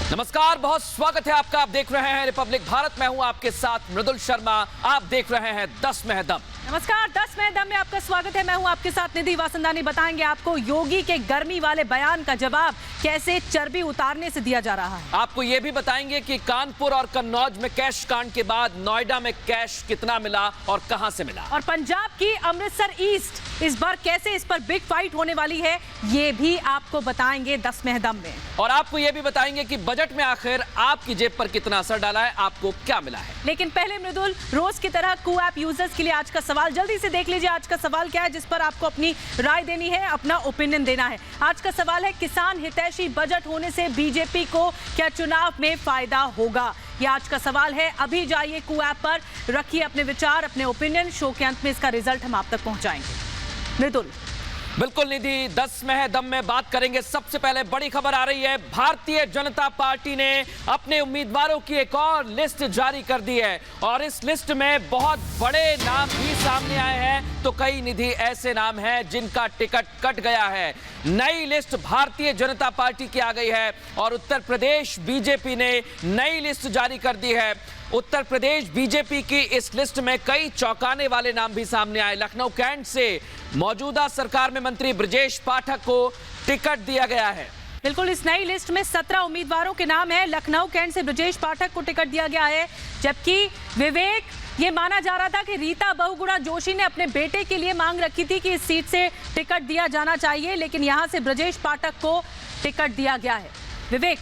नमस्कार, बहुत स्वागत है आपका। आप देख रहे हैं रिपब्लिक भारत। मैं हूं आपके साथ मृदुल शर्मा। आप देख रहे हैं 10 में है दम। नमस्कार, 10 में दम में आपका स्वागत है। मैं हूं आपके साथ निधि वासंदानी। बताएंगे आपको योगी के गर्मी वाले बयान का जवाब कैसे चर्बी उतारने से दिया जा रहा है। आपको यह भी बताएंगे कि कानपुर और कन्नौज में कैश कांड के बाद नोएडा में कैश कितना मिला और कहां से मिला। और पंजाब की अमृतसर ईस्ट इस बार कैसे इस पर बिग फाइट होने वाली है, ये भी आपको बताएंगे 10 में है दम में। और आपको यह भी बताएंगे कि बजट में आखिर आपकी जेब पर कितना असर डाला है, आपको क्या मिला है। लेकिन पहले मृदुल, रोज की तरह कू ऐप यूजर्स के लिए आज का सवाल जल्दी से देख लीजिए। आज का सवाल क्या है जिस पर आपको अपनी राय देनी है, अपना ओपिनियन देना है। आज का सवाल है, किसान हितैषी बजट होने से बीजेपी को क्या चुनाव में फायदा होगा। यह आज का सवाल है। अभी जाइए कू ऐप पर, रखिए अपने विचार, अपने ओपिनियन। शो के अंत में इसका रिजल्ट हम आप तक पहुंचाएंगे। मृदुल। बिल्कुल निधि, 10 में है दम में बात करेंगे। सबसे पहले बड़ी खबर आ रही है, भारतीय जनता पार्टी ने अपने उम्मीदवारों की एक और लिस्ट जारी कर दी है और इस लिस्ट में बहुत बड़े नाम भी सामने आए हैं। तो कई निधि ऐसे नाम हैं जिनका टिकट कट गया है। नई लिस्ट भारतीय जनता पार्टी की आ गई है और उत्तर प्रदेश बीजेपी ने नई लिस्ट जारी कर दी है। उत्तर प्रदेश बीजेपी की इस लिस्ट में कई चौंकाने वाले नाम भी सामने आए। लखनऊ कैंट से मौजूदा सरकार में मंत्री ब्रजेश पाठक को टिकट दिया गया है। बिल्कुल, इस नई लिस्ट में 17 उम्मीदवारों के नाम है। लखनऊ कैंट से ब्रजेश पाठक को टिकट दिया गया है, जबकि विवेक, ये माना जा रहा था कि रीता बहुगुणा जोशी ने अपने बेटे के लिए मांग रखी थी कि इस सीट से टिकट दिया जाना चाहिए, लेकिन यहां से ब्रजेश पाठक को टिकट दिया गया है। विवेक।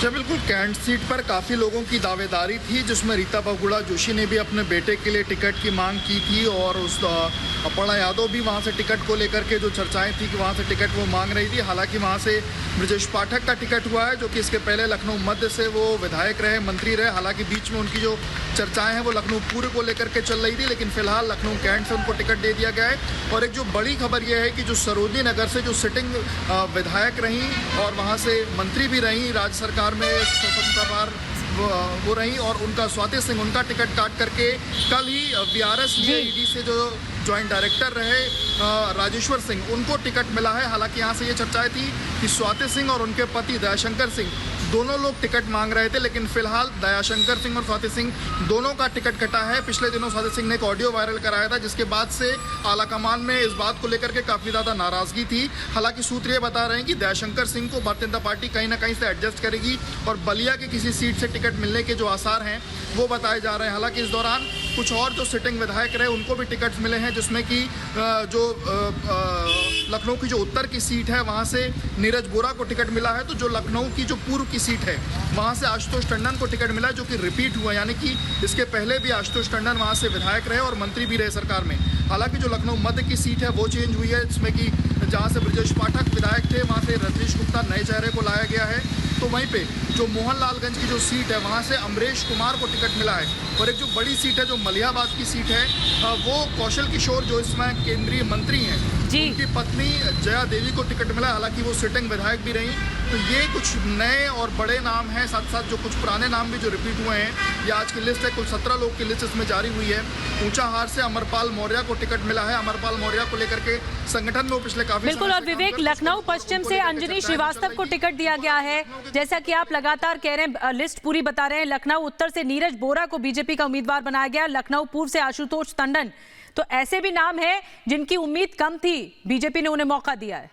बिल्कुल, कैंट सीट पर काफ़ी लोगों की दावेदारी थी, जिसमें रीता बहुगुणा जोशी ने भी अपने बेटे के लिए टिकट की मांग की थी और उस अपर्णा यादव भी वहां से टिकट को लेकर के जो चर्चाएं थी कि वहां से टिकट वो मांग रही थी। हालांकि वहां से ब्रजेश पाठक का टिकट हुआ है, जो कि इसके पहले लखनऊ मध्य से वो विधायक रहे, मंत्री रहे। हालांकि बीच में उनकी जो चर्चाएं हैं वो लखनऊ पूर्व को लेकर के चल रही थी, लेकिन फिलहाल लखनऊ कैंट से उनको टिकट दे दिया गया है। और एक जो बड़ी खबर यह है कि जो सरोजनी नगर से जो सिटिंग विधायक रही और वहाँ से मंत्री भी रही, राज्य सरकार में स्वतंत्रता वो रही, और उनका स्वाति सिंह, उनका टिकट काट करके कल ही बीआरएस में ईडी से जो ज्वाइंट डायरेक्टर रहे राजेश्वर सिंह, उनको टिकट मिला है। हालांकि यहाँ से ये चर्चाएं थी कि स्वाति सिंह और उनके पति दयाशंकर सिंह दोनों लोग टिकट मांग रहे थे, लेकिन फिलहाल दयाशंकर सिंह और स्वाति सिंह दोनों का टिकट कटा है। पिछले दिनों स्वाति सिंह ने एक ऑडियो वायरल कराया था, जिसके बाद से आलाकमान में इस बात को लेकर के काफ़ी ज़्यादा नाराज़गी थी। हालांकि सूत्र ये बता रहे हैं कि दयाशंकर सिंह को भारतीय जनता पार्टी कहीं ना कहीं से एडजस्ट करेगी और बलिया की किसी सीट से टिकट मिलने के जो आसार हैं वो बताए जा रहे हैं। हालांकि इस दौरान कुछ और जो सिटिंग विधायक रहे उनको भी टिकट मिले हैं, जिसमें कि जो लखनऊ की जो उत्तर की सीट है वहाँ से नीरज बोरा को टिकट मिला है। तो जो लखनऊ की जो पूर्व की सीट है वहाँ से आशुतोष टंडन को टिकट मिला है, जो कि रिपीट हुआ, यानी कि इसके पहले भी आशुतोष टंडन वहाँ से विधायक रहे और मंत्री भी रहे सरकार में। हालांकि जो लखनऊ मध्य की सीट है वो चेंज हुई है, जिसमें कि जहाँ से ब्रजेश पाठक विधायक थे वहाँ से रजनीश गुप्ता नए चेहरे को लाया गया है। तो वहीं पे जो मोहनलालगंज की जो सीट है वहाँ से अमरीश कुमार को टिकट मिला है। और एक जो बड़ी सीट है जो मलिहाबाद की सीट है वो कौशल किशोर, जो इसमें केंद्रीय मंत्री हैं, उनकी पत्नी जया देवी को टिकट मिला है। हालांकि वो सिटिंग विधायक भी रही। तो ये कुछ नए और बड़े नाम हैं, साथ साथ जो कुछ पुराने नाम भी जो रिपीट हुए हैं। ये आज की लिस्ट है, कुल 17 लोग की लिस्ट इसमें जारी हुई है। ऊंचाहार से अमरपाल मौर्य को टिकट मिला है। अमरपाल मौर्य को लेकर के संगठन में पिछले काफी बिल्कुल। और विवेक, लखनऊ पश्चिम से अंजनी श्रीवास्तव को टिकट दिया गया है। जैसा कि आप लगातार कह रहे हैं, लिस्ट पूरी बता रहे हैं। लखनऊ उत्तर से नीरज बोरा को बीजेपी का उम्मीदवार बनाया गया। लखनऊ पूर्व से आशुतोष टंडन। तो ऐसे भी नाम हैं जिनकी उम्मीद कम थी, बीजेपी ने उन्हें मौका दिया है।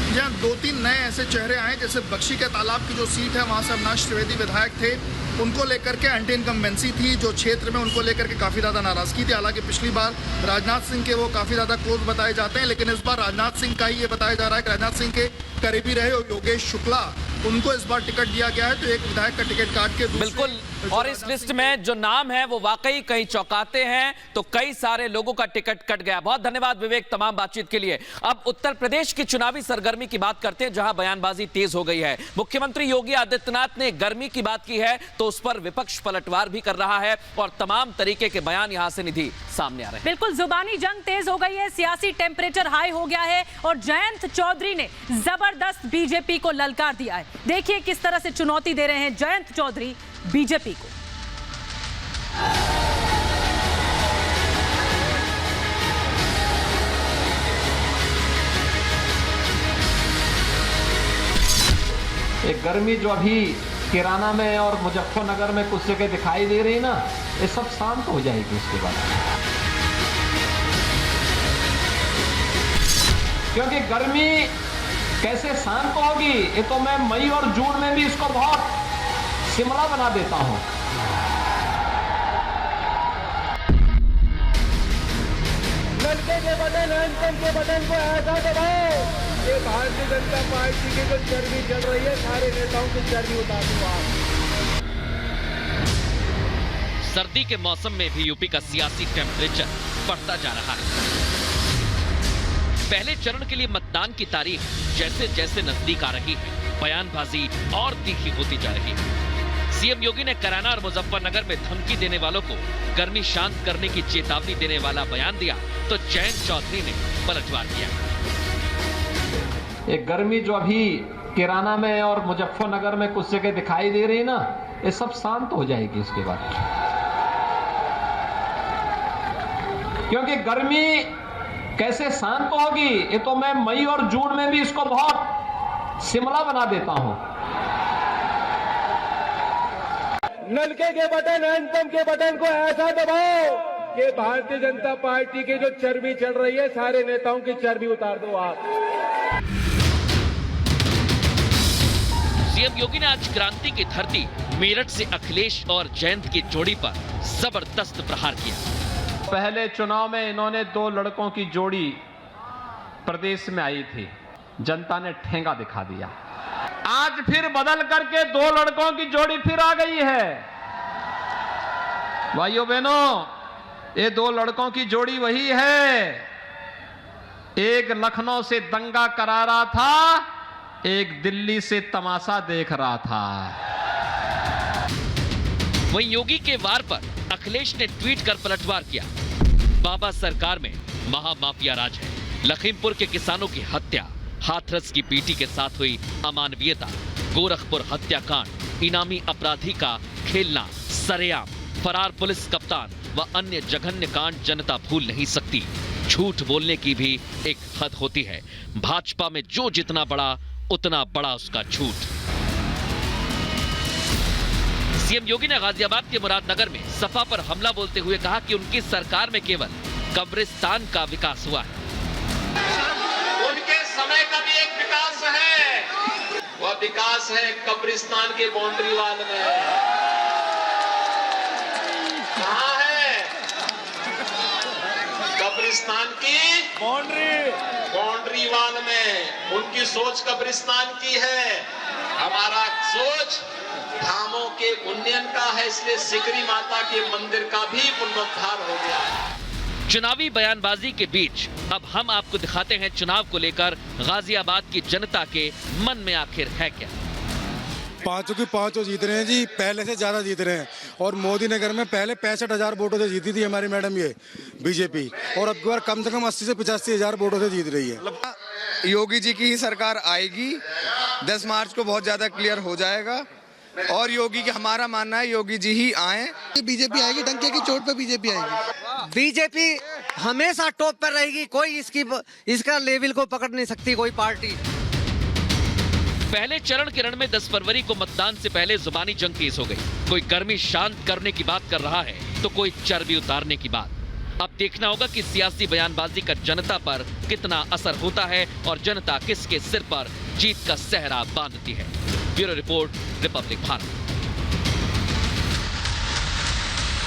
यहाँ 2-3 नए ऐसे चेहरे आए, जैसे बख्शी के तालाब की जो सीट है वहाँ से अविनाश त्रिवेदी विधायक थे, उनको लेकर के एंटी इनकम्बेंसी थी जो क्षेत्र में, उनको लेकर के काफ़ी ज़्यादा नाराज़गी थी। हालांकि पिछली बार राजनाथ सिंह के वो काफ़ी ज़्यादा क्लोज बताए जाते हैं, लेकिन इस बार राजनाथ सिंह का ही ये बताया जा रहा है कि राजनाथ सिंह के करीबी रहे योगेश शुक्ला, उनको इस बार टिकट दिया गया है। तो एक विधायक का टिकट काट के बिल्कुल। और इस लिस्ट में जो नाम है वो वाकई कहीं चौंकाते हैं, तो कई सारे लोगों का टिकट कट गया। बहुत धन्यवाद विवेक तमाम बातचीत के लिए। अब उत्तर प्रदेश की चुनावी सरगर्मी की बात करते हैं, जहां बयानबाजी तेज हो गई है। मुख्यमंत्री योगी आदित्यनाथ ने गर्मी की बात की है तो उस पर विपक्ष पलटवार भी कर रहा है और तमाम तरीके के बयान यहां से निधि सामने आ रहे हैं। बिल्कुल, जुबानी जंग तेज हो गई है, सियासी टेम्परेचर हाई हो गया है और जयंत चौधरी ने जबरदस्त बीजेपी को ललकार दिया है। देखिए किस तरह से चुनौती दे रहे हैं जयंत चौधरी बीजेपी को। ये गर्मी जो अभी किराना में और मुजफ्फरनगर में कुछ जगह दिखाई दे रही ना, ये सब शांत हो जाएगी उसके बाद। क्योंकि गर्मी कैसे शांत होगी, ये तो मैं मई और जून में भी इसको बहुत शिमला बना देता हूं। नलके के बटन, हैंडपंप के बटन को ऐसा दबाओ कि भारतीय जनता पार्टी की जो चर्बी चल रही है, सारे नेताओं की चर्बी उतार दो आप। सर्दी के मौसम में भी यूपी का सियासी टेम्परेचर बढ़ता जा रहा है। पहले चरण के लिए मतदान की तारीख जैसे जैसे नजदीक आ रही है, बयानबाजी और तीखी होती जा रही है। सीएम योगी ने कैराना और मुजफ्फरनगर में धमकी देने वालों को गर्मी शांत करने की चेतावनी देने वाला बयान दिया, तो जयंत चौधरी ने पलटवार किया। ये गर्मी जो अभी किराना में और मुजफ्फरनगर में कुछ जगह दिखाई दे रही ना, ये सब शांत हो जाएगी इसके बाद। क्योंकि गर्मी कैसे शांत होगी, ये तो मैं मई और जून में भी इसको बहुत शिमला बना देता हूं। नलके के बटन, हैंडपंप के बटन को ऐसा दबाओ कि भारतीय जनता पार्टी की जो चर्बी चल रही है, सारे नेताओं की चर्बी उतार दो आप। सीएम योगी ने आज क्रांति की धरती मेरठ से अखिलेश और जयंत की जोड़ी पर जबरदस्त प्रहार किया। पहले चुनाव में इन्होंने 2 लड़कों की जोड़ी प्रदेश में आई थी, जनता ने ठेंगा दिखा दिया। आज फिर बदल करके 2 लड़कों की जोड़ी फिर आ गई है। भाइयों बहनों, ये 2 लड़कों की जोड़ी वही है। एक लखनऊ से दंगा करा रहा था, एक दिल्ली से तमाशा देख रहा था। वहीं योगी के वार पर अखिलेश ने ट्वीट कर पलटवार किया। बाबा सरकार में महामाफिया राज है। लखीमपुर के किसानों की हत्या, हाथरस की पीटी के साथ हुई अमानवीयता, गोरखपुर हत्याकांड, इनामी अपराधी का खेलना सरेआम, फरार पुलिस कप्तान व अन्य जघन्य कांड जनता भूल नहीं सकती। झूठ बोलने की भी एक हद होती है। भाजपा में जो जितना बड़ा, उतना बड़ा उसका झूठ। सीएम योगी ने गाजियाबाद के मुरादनगर में सपा पर हमला बोलते हुए कहा कि उनकी सरकार में केवल कब्रिस्तान का विकास हुआ है। उनके समय का भी एक विकास है, वह विकास है कब्रिस्तान के बाउंड्री वाल में। कहां है कब्रिस्तान की बाउंड्री वाल में? उनकी सोच कब्रिस्तान की है, हमारा सोच धामों के उन्नयन का है। इसलिए सिकरी माता के मंदिर का भी पुनरुद्धार हो गया है। चुनावी बयानबाजी के बीच अब हम आपको दिखाते हैं चुनाव को लेकर गाजियाबाद की जनता के मन में आखिर है क्या। 5 की 5 जीत रहे हैं जी, पहले से ज्यादा जीत रहे हैं। और मोदी नगर में पहले 65,000 वोटों से जीती थी हमारी मैडम ये बीजेपी, और अब की बार कम से कम 80 से 85,000 वोटों से जीत रही है। योगी जी की ही सरकार आएगी, 10 मार्च को बहुत ज्यादा क्लियर हो जाएगा। और योगी की, हमारा मानना है योगी जी ही आए। बीजेपी आएगी, डंके की चोट पे बीजेपी आएगी। बीजेपी हमेशा टॉप पर रहेगी, कोई इसका लेवल को पकड़ नहीं सकती कोई पार्टी। पहले चरण के रण में 10 फरवरी को मतदान से पहले जुबानी जंग तेज हो गई। कोई गर्मी शांत करने की बात कर रहा है, तो कोई चर्बी उतारने की बात। अब देखना होगा कि सियासी बयानबाजी का जनता पर कितना असर होता है और जनता किसके सिर पर जीत का सेहरा बांधती है। Bureau report, Republic Bharat.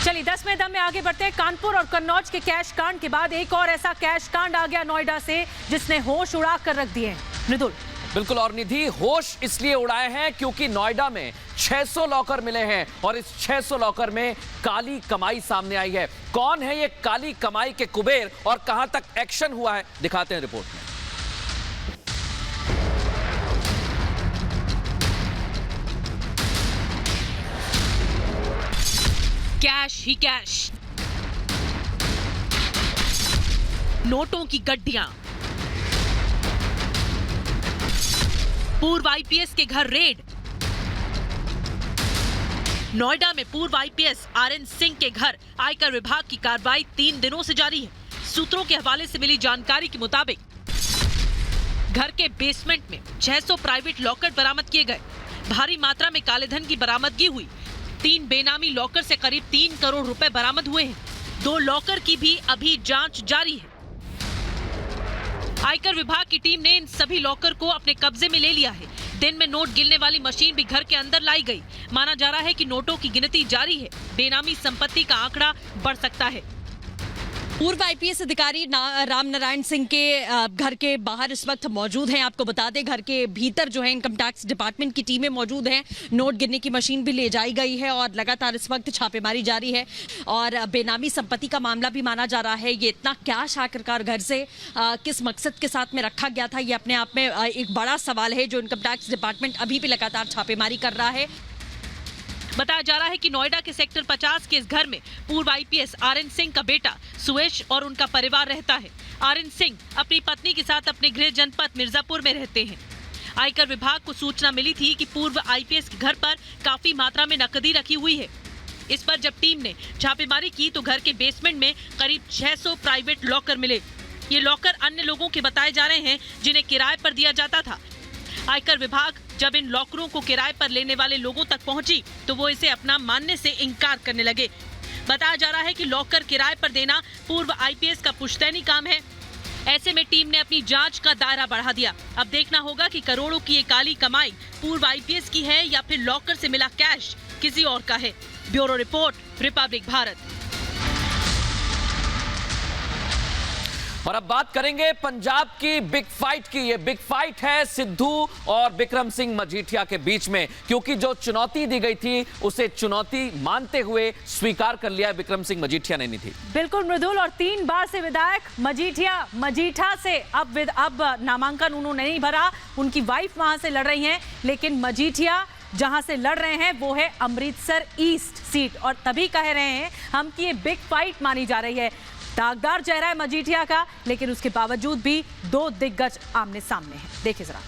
चलिए 10 में दम में आगे बढ़ते हैं। कानपुर और कन्नौज के कैश कांड के बाद एक और ऐसा कैश कांड आ गया नोएडा से, जिसने होश उड़ा कर रख दिए। मृदुल। बिल्कुल, और निधि होश इसलिए उड़ाए हैं क्योंकि नोएडा में 600 लॉकर मिले हैं और इस 600 लॉकर में काली कमाई सामने आई है। कौन है ये काली कमाई के कुबेर और कहां तक एक्शन हुआ है, दिखाते हैं रिपोर्ट में। कैश ही कैश, नोटों की गड्डियां, पूर्व आईपीएस के घर रेड। नोएडा में पूर्व आईपीएस आरएन सिंह के घर आयकर विभाग की कार्रवाई 3 दिनों से जारी है। सूत्रों के हवाले से मिली जानकारी के मुताबिक घर के बेसमेंट में 600 प्राइवेट लॉकर बरामद किए गए। भारी मात्रा में काले धन की बरामदगी हुई। 3 बेनामी लॉकर से करीब 3 करोड़ रुपए बरामद हुए हैं। 2 लॉकर की भी अभी जांच जारी है। आयकर विभाग की टीम ने इन सभी लॉकर को अपने कब्जे में ले लिया है। दिन में नोट गिनने वाली मशीन भी घर के अंदर लाई गई। माना जा रहा है कि नोटों की गिनती जारी है। बेनामी संपत्ति का आंकड़ा बढ़ सकता है। पूर्व आईपीएस अधिकारी राम नारायण सिंह के घर के बाहर इस वक्त मौजूद हैं। आपको बता दें, घर के भीतर जो है इनकम टैक्स डिपार्टमेंट की टीमें मौजूद हैं। नोट गिनने की मशीन भी ले जाई गई है और लगातार इस वक्त छापेमारी जारी है। और बेनामी संपत्ति का मामला भी माना जा रहा है। ये इतना कैश आखिरकार घर से किस मकसद के साथ में रखा गया था, ये अपने आप में एक बड़ा सवाल है जो इनकम टैक्स डिपार्टमेंट अभी भी लगातार छापेमारी कर रहा है। बताया जा रहा है कि नोएडा के सेक्टर 50 के इस घर में पूर्व आईपीएस आरएन सिंह का बेटा सुयश और उनका परिवार रहता है। आरएन सिंह अपनी पत्नी के साथ अपने गृह जनपद मिर्जापुर में रहते हैं। आयकर विभाग को सूचना मिली थी कि पूर्व आईपीएस के घर पर काफी मात्रा में नकदी रखी हुई है। इस पर जब टीम ने छापेमारी की तो घर के बेसमेंट में करीब 600 प्राइवेट लॉकर मिले। ये लॉकर अन्य लोगों के बताए जा रहे हैं जिन्हें किराए पर दिया जाता था। आयकर विभाग जब इन लॉकरों को किराए पर लेने वाले लोगों तक पहुंची तो वो इसे अपना मानने से इनकार करने लगे। बताया जा रहा है कि लॉकर किराए पर देना पूर्व आईपीएस का पुश्तैनी काम है। ऐसे में टीम ने अपनी जांच का दायरा बढ़ा दिया। अब देखना होगा कि करोड़ों की ये काली कमाई पूर्व आईपीएस की है या फिर लॉकर से मिला कैश किसी और का है। Bureau report, Republic Bharat. और अब बात करेंगे पंजाब की बिग फाइट की। ये बिग फाइट है सिद्धू और बिक्रम सिंह मजीठिया के बीच में, क्योंकि जो चुनौती दी गई थी उसे चुनौती मानते हुए स्वीकार कर लिया बिक्रम सिंह मजीठिया ने। नहीं थी बिल्कुल मृदुल, और 3 बार से विधायक मजीठा से अब नामांकन उन्होंने नहीं भरा। उनकी वाइफ वहां से लड़ रही हैं, लेकिन मजीठिया जहां से लड़ रहे हैं वो है अमृतसर ईस्ट सीट, और तभी कह रहे हैं हम कि ये बिग फाइट मानी जा रही है। दागदार चेहरा है मजीठिया का, लेकिन उसके बावजूद भी 2 दिग्गज आमने सामने हैं। देखिए जरा।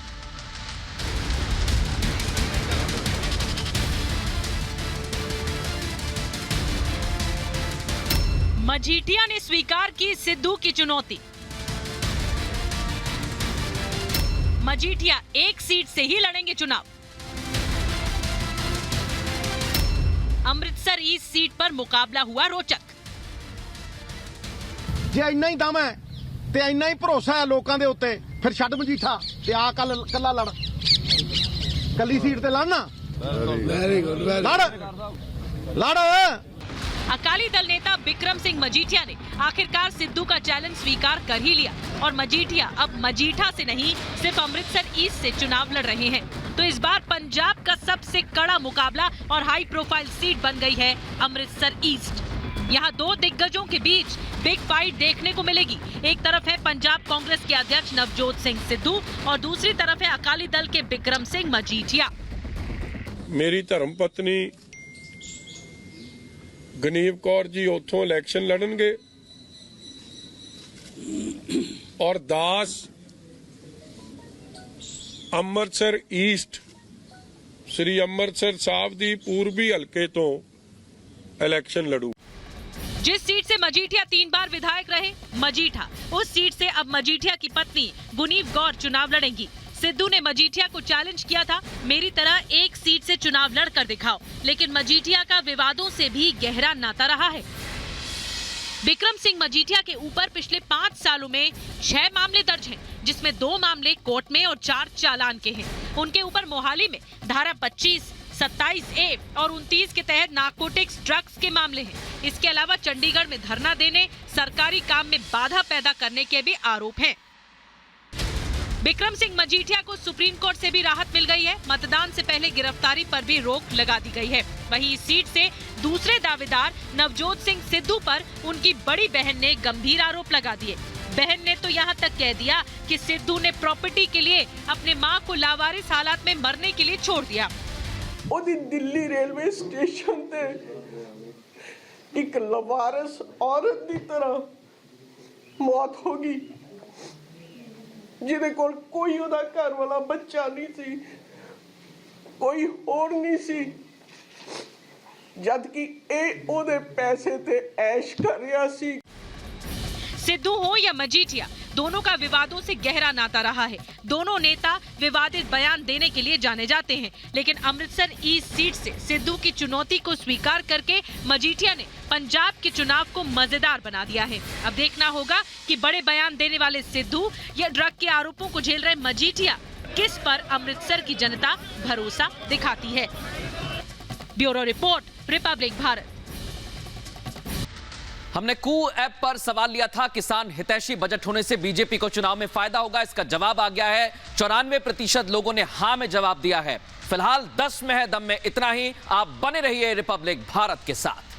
मजीठिया ने स्वीकार की सिद्धू की चुनौती। मजीठिया एक सीट से ही लड़ेंगे चुनाव। अमृतसर ईस्ट सीट पर मुकाबला हुआ रोचक। ਜੇ ਇੰਨਾ ਹੀ ਦਮ ਹੈ ਤੇ ਇੰਨਾ ਹੀ ਭਰੋਸਾ ਹੈ ਲੋਕਾਂ ਦੇ ਉੱਤੇ, ਫਿਰ ਛੱਡ ਮਜੀਠਾ ਤੇ ਆ ਕੱਲਾ ਲੜ, ਕੱਲੀ ਸੀਟ ਤੇ ਲੜਨਾ। ਵੈਰੀ ਗੁੱਡ, ਲੜ। अकाली दल नेता बिक्रम सिंह मजीठिया ने आखिरकार सिद्धू का चैलेंज स्वीकार कर ही लिया और मजीठिया अब मजीठा से नहीं सिर्फ अमृतसर ईस्ट से चुनाव लड़ रहे हैं। तो इस बार पंजाब का सबसे कड़ा मुकाबला और हाई प्रोफाइल सीट बन गई है अमृतसर ईस्ट। यहाँ 2 दिग्गजों के बीच बिग फाइट देखने को मिलेगी। एक तरफ है पंजाब कांग्रेस के अध्यक्ष नवजोत सिंह सिद्धू और दूसरी तरफ है अकाली दल के बिक्रम सिंह मजीठिया। मेरी धर्मपत्नी गनीव कौर जी उथों इलेक्शन लड़नगे और दास अमृतसर ईस्ट श्री अमृतसर साहब दी पूर्वी हलके तो इलेक्शन लड़ू। जिस सीट से मजीठिया 3 बार विधायक रहे मजीठा, उस सीट से अब मजीठिया की पत्नी गुनीव गौर चुनाव लड़ेंगी। सिद्धू ने मजीठिया को चैलेंज किया था, मेरी तरह एक सीट से चुनाव लड़कर दिखाओ, लेकिन मजीठिया का विवादों से भी गहरा नाता रहा है। बिक्रम सिंह मजीठिया के ऊपर पिछले 5 सालों में 6 मामले दर्ज हैं, जिसमें 2 मामले कोर्ट में और 4 चालान के हैं। उनके ऊपर मोहाली में धारा 25, 27A और 29 के तहत नारकोटिक्स ड्रग्स के मामले हैं। इसके अलावा चंडीगढ़ में धरना देने, सरकारी काम में बाधा पैदा करने के भी आरोप हैं। बिक्रम सिंह मजीठिया को सुप्रीम कोर्ट से भी राहत मिल गई है। मतदान से पहले गिरफ्तारी पर भी रोक लगा दी गई है। वहीं इस सीट से दूसरे दावेदार नवजोत सिंह सिद्धू पर उनकी बड़ी बहन ने गंभीर आरोप लगा दिए। बहन ने तो यहाँ तक कह दिया कि सिद्धू ने प्रॉपर्टी के लिए अपने मां को लावारिस हालात में मरने के लिए छोड़ दिया। ਉਹਦੀ ਦਿੱਲੀ रेलवे स्टेशन ਤੇ ਇੱਕ ਲਵਾਰਸ औरत ਦੀ ਤਰ੍ਹਾਂ ਮੌਤ ਹੋ ਗਈ, ਜਿਹਦੇ ਕੋਲ ਕੋਈ ਉਹਦਾ ਘਰ ਵਾਲਾ ਬੱਚਾ ਨਹੀਂ ਸੀ, ਕੋਈ ਹੋਰ ਨਹੀਂ ਸੀ, ਜਦ ਕਿ ਇਹ ਉਹਦੇ ਪੈਸੇ ਤੇ ਐਸ਼ ਕਰ ਰਿਹਾ ਸੀ। सिद्धू हो या मजीठिया, दोनों का विवादों से गहरा नाता रहा है। दोनों नेता विवादित बयान देने के लिए जाने जाते हैं, लेकिन अमृतसर ईस्ट सीट से सिद्धू की चुनौती को स्वीकार करके मजीठिया ने पंजाब के चुनाव को मजेदार बना दिया है। अब देखना होगा कि बड़े बयान देने वाले सिद्धू या ड्रग के आरोपों को झेल रहे मजीठिया किस पर अमृतसर की जनता भरोसा दिखाती है। Bureau report, Republic Bharat. हमने कू ऐप पर सवाल लिया था, किसान हितैषी बजट होने से बीजेपी को चुनाव में फायदा होगा। इसका जवाब आ गया है। 94% लोगों ने हां में जवाब दिया है। फिलहाल 10 में है दम में इतना ही। आप बने रहिए रिपब्लिक भारत के साथ।